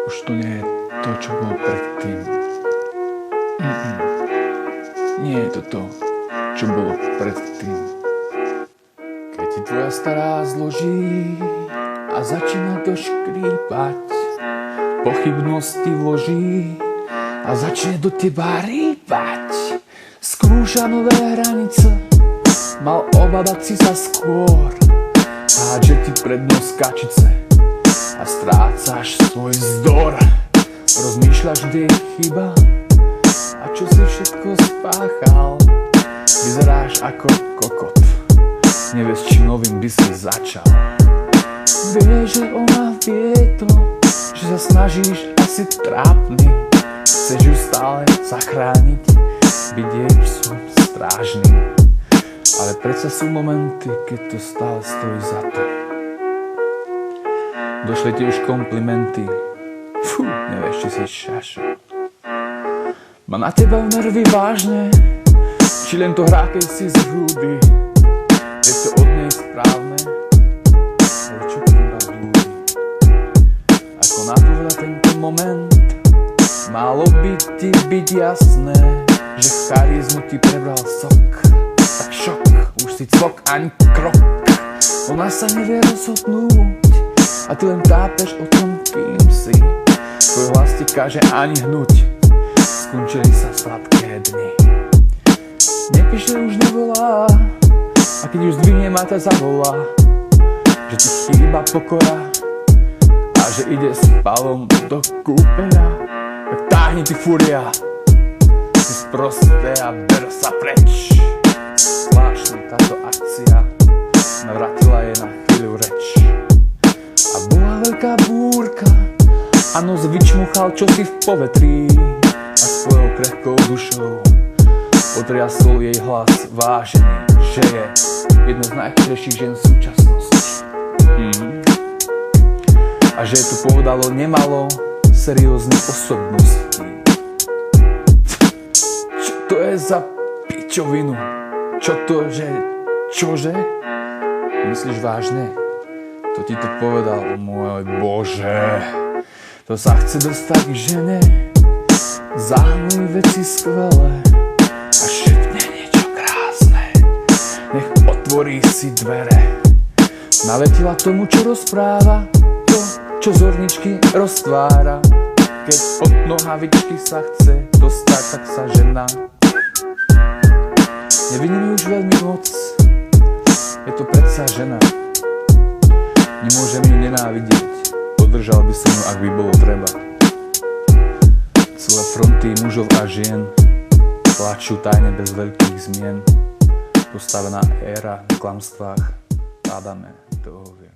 Už to nie je to, čo bolo predtým. Nie je to to, čo bolo predtým. Keď ti tvoja stará zloží a začína to škrípať, pochybnosti vloží a začne do teba rýpať. Skúša nové hranice, mal obávať si sa skôr, hádže ti pred nos kačice a strácaš svoj vzdor. Rozmýšľaš, kde je chyba a čo si všetko spáchal. Vyzeráš ako kokot, nevieš, čím novým by si začal. Vieš, že ona vie to, že sa snažíš asi trápny. Chceš ju stále zachrániť, byť jej psom strážnym. Ale predsa sú momenty, keď to stále stojí za to. Došli ti už komplimenty, nevieš, či si šašo. Má na teba nervy vážne, či len to hrá, keď si z hrúdy. Je to od nej správne, ale čo iba blúdi. Ako napovedá tento moment, malo by ti byť jasné, že charizmu ti prebral sok. Tak šok, už si cvok ani krok. Ona sa nevie rozhodnúť a ty len tápeš o tom, kým si. Tvoj hlas ti káže ani hnúť, skončili sa sladké dni. Nepíš, že už nevolá, a keď už zdvihne, ma ťa zavolá, že ti chýba pokora a že ide s Pavlom do kúpeľa. Tak táhni ty fúria, si sprosté a ber sa preč. Zvláštna táto akcia navrátila jej na chvíľu reč. A bola veľká búrka a nos vyčmuchal čosi v povetrí a svojou krehkou dušou otriasol jej hlas vážený, že je jedna z najkrajších žien súčasnosti. A že to povedalo nemalo serióznych osobností. Čo to je za pičovinu? Čo to, že? Čože? Myslíš vážne? To ti to povedal, môj Bože. To sa chce dostať k žene, zahaluj veci skvelé a šepne niečo krásne. Nech otvorí si dvere. Naletila tomu, čo rozpráva, to, čo zorničky roztvára. Keď od nohavičky sa chce dostať, tak sa žena. Nevidím už veľmi moc, je to predsa žena. Nemôžem ju nenávidieť, podržal by som ju, ak by bolo treba. Celé fronty mužov a žien plačú tajne bez veľkých zmien. Postavená éra v klamstvách, pádame, toho viem.